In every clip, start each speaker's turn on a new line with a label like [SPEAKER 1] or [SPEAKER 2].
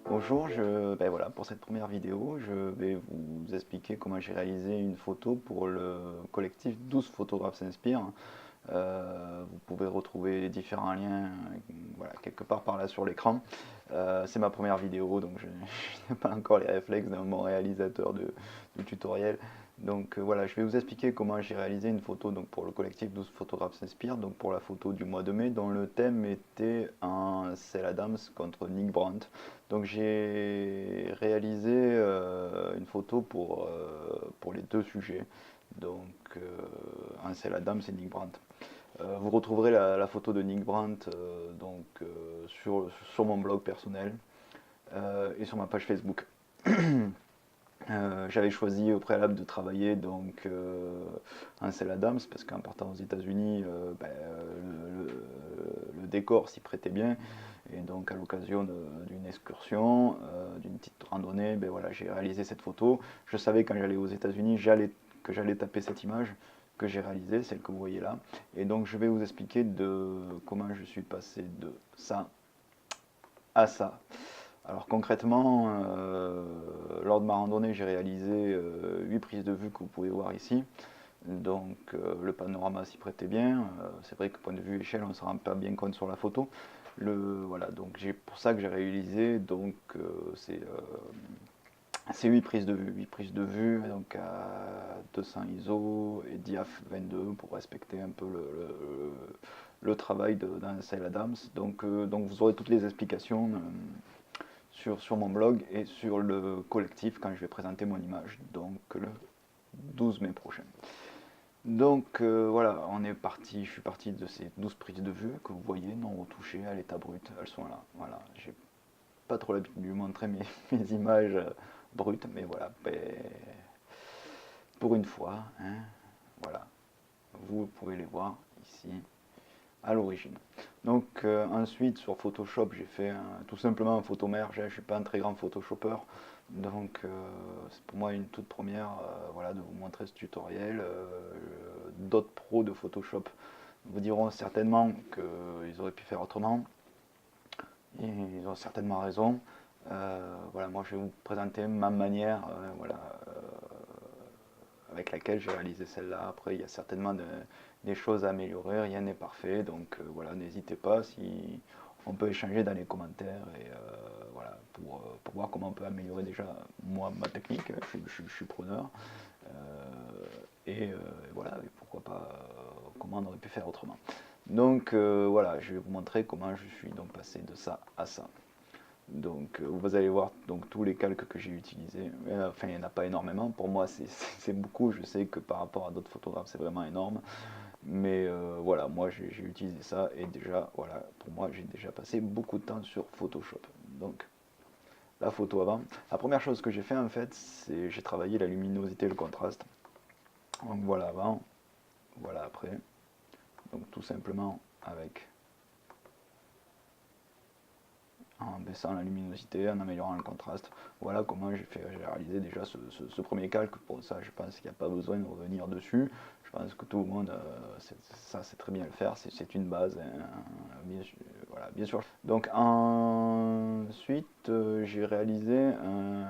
[SPEAKER 1] Bonjour, ben voilà, pour cette première vidéo, je vais vous expliquer comment j'ai réalisé une photo pour le collectif 12 photographes s'inspirent. Vous pouvez retrouver les différents liens voilà, quelque part par là sur l'écran. C'est ma première vidéo, donc je n'ai pas encore les réflexes d'un bon réalisateur de tutoriel. Donc voilà, je vais vous expliquer comment j'ai réalisé une photo donc, pour le collectif 12 photographes s'inspirent, donc pour la photo du mois de mai, dont le thème était un Ansel Adams contre Nick Brandt. Donc j'ai réalisé une photo pour les deux sujets, donc Ansel Adams et Nick Brandt. Vous retrouverez la photo de Nick Brandt sur mon blog personnel et sur ma page Facebook. J'avais choisi au préalable de travailler donc Ansel Adams parce qu'en partant aux États-Unis, le décor s'y prêtait bien, et donc à l'occasion d'une excursion, d'une petite randonnée, ben voilà, j'ai réalisé cette photo. Je savais quand j'allais aux États-Unis que j'allais taper cette image que j'ai réalisée, celle que vous voyez là, et donc je vais vous expliquer comment je suis passé de ça à ça. Alors concrètement, lors de ma randonnée, j'ai réalisé 8 prises de vue que vous pouvez voir ici. Donc le panorama s'y prêtait bien. C'est vrai que point de vue échelle, on ne se rend pas bien compte sur la photo. Voilà, donc pour ça que j'ai réalisé donc ces 8 prises de vue. 8 prises de vue donc à 200 ISO et diaph 22 pour respecter un peu le travail d'Ansel Adams. Donc vous aurez toutes les explications sur mon blog et sur le collectif quand je vais présenter mon image, donc le 12 mai prochain. Donc voilà, je suis parti de ces 12 prises de vue que vous voyez, non retouchées, à l'état brut, elles sont là. Voilà, j'ai pas trop l'habitude de montrer mes images brutes, mais voilà, pour une fois, hein, voilà, vous pouvez les voir ici à l'origine. Donc ensuite sur Photoshop j'ai fait tout simplement un photomerge, je ne suis pas un très grand photoshopper, donc c'est pour moi une toute première voilà, de vous montrer ce tutoriel. D'autres pros de Photoshop vous diront certainement qu'ils auraient pu faire autrement, et ils ont certainement raison. Voilà, moi je vais vous présenter ma manière voilà, avec laquelle j'ai réalisé celle-là. Après, il y a certainement des choses à améliorer, rien n'est parfait, donc voilà, n'hésitez pas, si on peut échanger dans les commentaires, et voilà, pour voir comment on peut améliorer déjà moi ma technique, je suis preneur, et voilà, et pourquoi pas comment on aurait pu faire autrement. Donc voilà, je vais vous montrer comment je suis donc passé de ça à ça. Donc vous allez voir donc, tous les calques que j'ai utilisés. Enfin, il n'y en a pas énormément. Pour moi, c'est beaucoup. Je sais que par rapport à d'autres photographes, c'est vraiment énorme. Mais voilà, moi j'ai utilisé ça, et déjà, voilà, pour moi, j'ai déjà passé beaucoup de temps sur Photoshop. Donc, la photo avant. La première chose que j'ai fait, en fait, c'est j'ai travaillé la luminosité et le contraste. Donc voilà avant, voilà après. Donc tout simplement avec en baissant la luminosité, en améliorant le contraste. Voilà comment j'ai réalisé déjà ce premier calque. Pour ça, je pense qu'il n'y a pas besoin de revenir dessus. Je pense que tout le monde, ça sait très bien le faire, c'est une base, hein, voilà, bien sûr. Donc ensuite, j'ai réalisé un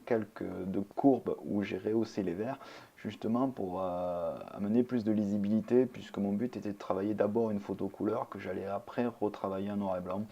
[SPEAKER 1] calque de courbe où j'ai rehaussé les verts, justement pour amener plus de lisibilité, puisque mon but était de travailler d'abord une photo couleur que j'allais après retravailler en noir et blanc.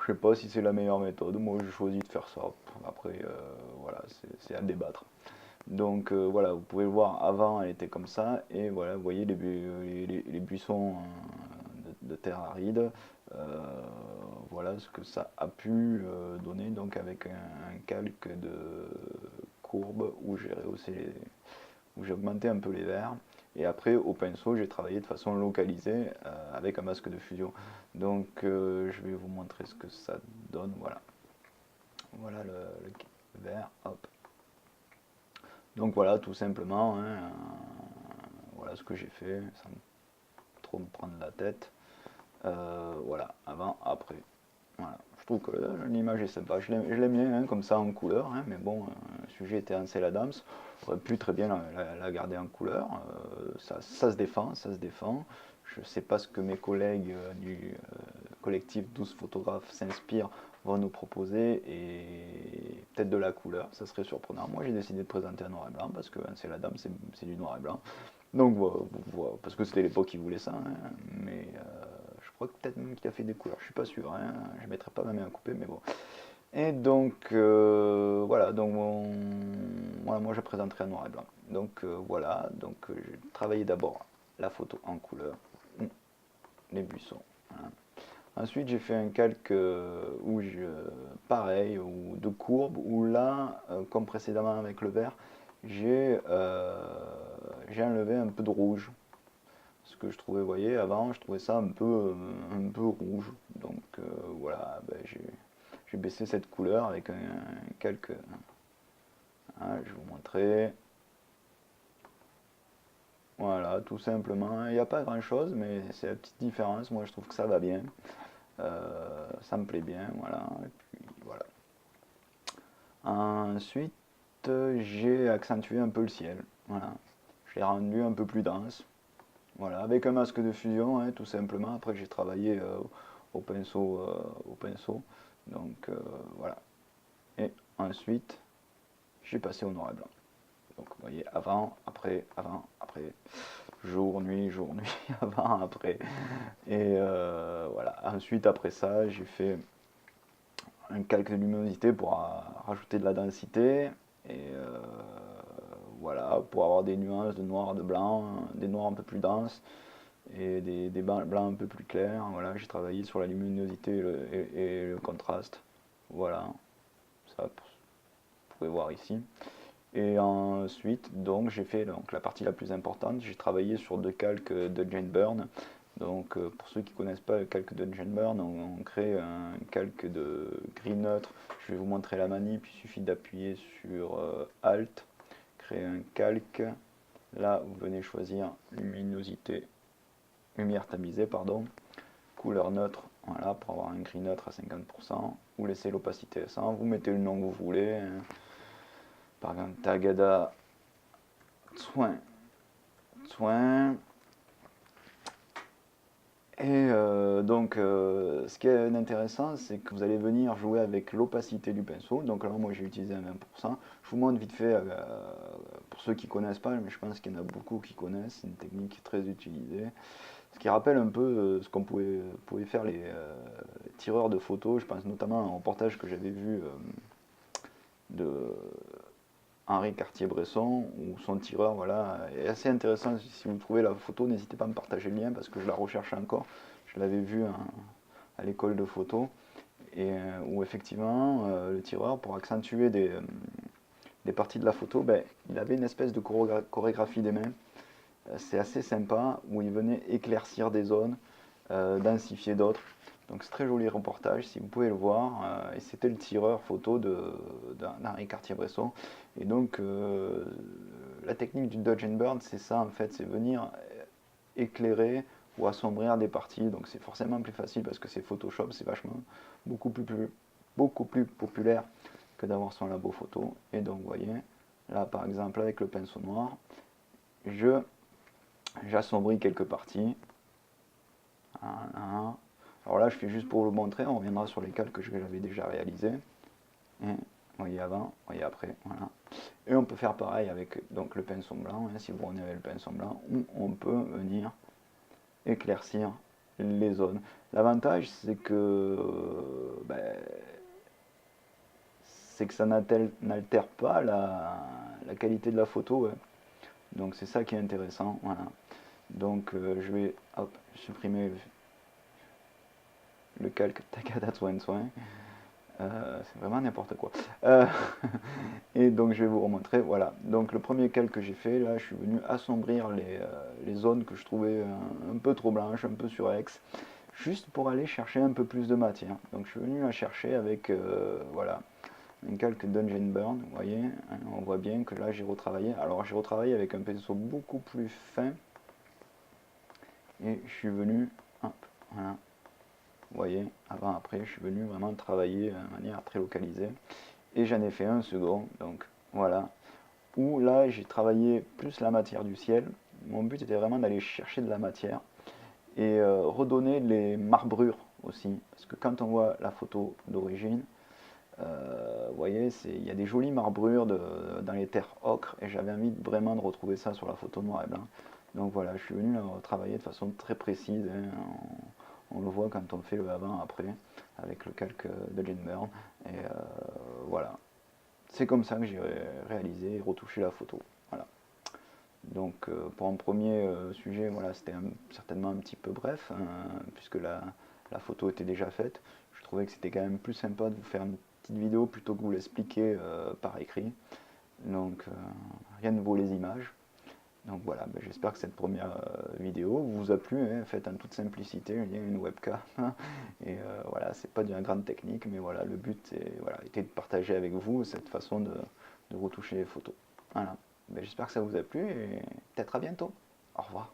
[SPEAKER 1] Je sais pas si c'est la meilleure méthode, moi j'ai choisi de faire ça. Après, voilà, c'est à débattre. Donc voilà, vous pouvez le voir, avant elle était comme ça, et voilà, vous voyez les buissons de terre aride. Voilà ce que ça a pu donner, donc avec un calque de courbe où j'ai rehaussé où j'ai augmenté un peu les verts. Et après, au pinceau, j'ai travaillé de façon localisée avec un masque de fusion. Donc, je vais vous montrer ce que ça donne. Voilà, voilà le vert. Hop. Donc voilà, tout simplement, hein, voilà ce que j'ai fait, sans trop me prendre la tête. Voilà, avant, après. Voilà. Je trouve que l'image est sympa, je l'aime bien, hein, comme ça en couleur, hein, mais bon, le sujet était Ansel Adams, on aurait pu très bien la garder en couleur, ça se défend, ça se défend. je sais pas ce que mes collègues du collectif 12 photographes s'inspirent, vont nous proposer, et peut-être de la couleur, ça serait surprenant. Moi j'ai décidé de présenter un noir et blanc parce que c'est la dame, c'est du noir et blanc. Donc voilà, parce que c'était l'époque qui voulait ça, hein, mais je crois que peut-être même qu'il a fait des couleurs, je suis pas sûr, hein, je mettrai pas ma main à couper, mais bon. Et donc voilà, donc voilà, moi je présenterai un noir et blanc. Donc voilà, donc j'ai travaillé d'abord la photo en couleur, les buissons. Voilà. Ensuite j'ai fait un calque pareil, ou de courbe, où là, comme précédemment avec le vert, j'ai enlevé un peu de rouge. Ce que je trouvais, vous voyez, avant je trouvais ça un peu rouge. Donc voilà, ben, j'ai baissé cette couleur avec un calque. Hein, je vais vous montrer. Voilà, tout simplement. Il n'y a pas grand chose, mais c'est la petite différence. Moi je trouve que ça va bien. Ça me plaît bien, voilà. Et puis voilà. Ensuite, j'ai accentué un peu le ciel. Voilà. Je l'ai rendu un peu plus dense. Voilà, avec un masque de fusion, hein, tout simplement. Après, j'ai travaillé au pinceau, au pinceau. Donc voilà. Et ensuite, j'ai passé au noir et blanc. Donc vous voyez, avant, après, jour, nuit, avant, après. Et voilà. Ensuite, après ça, j'ai fait un calque de luminosité pour rajouter de la densité. Et voilà, pour avoir des nuances de noir, de blanc, des noirs un peu plus denses et des blancs un peu plus clairs. Voilà, j'ai travaillé sur la luminosité et le contraste. Voilà, ça vous pouvez voir ici. Et ensuite, donc j'ai fait donc, la partie la plus importante, j'ai travaillé sur deux calques de Jane Byrne. Donc pour ceux qui ne connaissent pas le calque de Jane Byrne, on crée un calque de gris neutre. Je vais vous montrer la manip, il suffit d'appuyer sur Alt, créer un calque. Là, vous venez choisir luminosité, lumière tamisée, pardon, couleur neutre, voilà, pour avoir un gris neutre à 50%. Vous laissez l'opacité à 100, vous mettez le nom que vous voulez. Hein. Par exemple, Tagada Soin. Et donc, ce qui est intéressant, c'est que vous allez venir jouer avec l'opacité du pinceau. Donc là, moi, j'ai utilisé un 20%. Je vous montre vite fait, pour ceux qui ne connaissent pas, mais je pense qu'il y en a beaucoup qui connaissent. C'est une technique très utilisée. Ce qui rappelle un peu ce qu'on pouvait faire les tireurs de photos. Je pense notamment à un reportage que j'avais vu de Henri Cartier-Bresson, où son tireur voilà, est assez intéressant. Si vous trouvez la photo, n'hésitez pas à me partager le lien parce que je la recherche encore. Je l'avais vu à l'école de photo, et où effectivement le tireur, pour accentuer des parties de la photo, ben, il avait une espèce de chorégraphie des mains. C'est assez sympa, où il venait éclaircir des zones, densifier d'autres. Donc c'est très joli reportage, si vous pouvez le voir. Et c'était le tireur photo d'Henri Cartier-Bresson. Et donc la technique du Dodge and Burn, c'est ça en fait, c'est venir éclairer ou assombrir des parties. Donc c'est forcément plus facile parce que c'est Photoshop, c'est vachement beaucoup plus populaire que d'avoir son labo photo. Et donc vous voyez, là par exemple avec le pinceau noir, j'assombris quelques parties. Voilà. Alors là, je fais juste pour vous montrer, on reviendra sur les calques que j'avais déjà réalisés. Et, vous voyez avant, vous voyez après, voilà. Et on peut faire pareil avec donc, le pinceau blanc, hein, si vous revenez avec le pinceau blanc, où on peut venir éclaircir les zones. L'avantage, c'est que, ça n'altère pas la qualité de la photo. Ouais. Donc c'est ça qui est intéressant. Voilà. Donc je vais supprimer le calque Takada Soin. C'est vraiment n'importe quoi. Et donc je vais vous remontrer. Voilà. Donc le premier calque que j'ai fait, là, je suis venu assombrir les zones que je trouvais un peu trop blanches, un peu surex, juste pour aller chercher un peu plus de matière. Donc je suis venu la chercher avec voilà, un calque Dungeon Burn. Vous voyez, hein, on voit bien que là j'ai retravaillé. Alors j'ai retravaillé avec un pinceau beaucoup plus fin. Et je suis venu, hop, voilà. Vous voyez, avant, après, je suis venu vraiment travailler de manière très localisée. Et j'en ai fait un second, donc voilà. Où là, j'ai travaillé plus la matière du ciel. Mon but était vraiment d'aller chercher de la matière. et redonner les marbrures aussi, parce que quand on voit la photo d'origine, vous voyez, il y a des jolies marbrures dans les terres ocre, et j'avais envie vraiment de retrouver ça sur la photo noir et blanc. Donc voilà, je suis venu travailler de façon très précise, hein, on le voit quand on fait le avant-après, avec le calque de Jane Byrne, et voilà. C'est comme ça que j'ai réalisé et retouché la photo. Voilà. Donc pour un premier sujet, voilà, c'était certainement un petit peu bref, hein, puisque la photo était déjà faite. Je trouvais que c'était quand même plus sympa de vous faire une petite vidéo plutôt que vous l'expliquer par écrit. Donc rien ne vaut les images. Donc voilà, ben, j'espère que cette première vidéo vous a plu, hein, faite en toute simplicité, il y a une webcam, et voilà, c'est pas d'une grande technique, mais voilà, le but voilà, était de partager avec vous cette façon de retoucher les photos. Voilà, ben, j'espère que ça vous a plu, et peut-être à bientôt. Au revoir.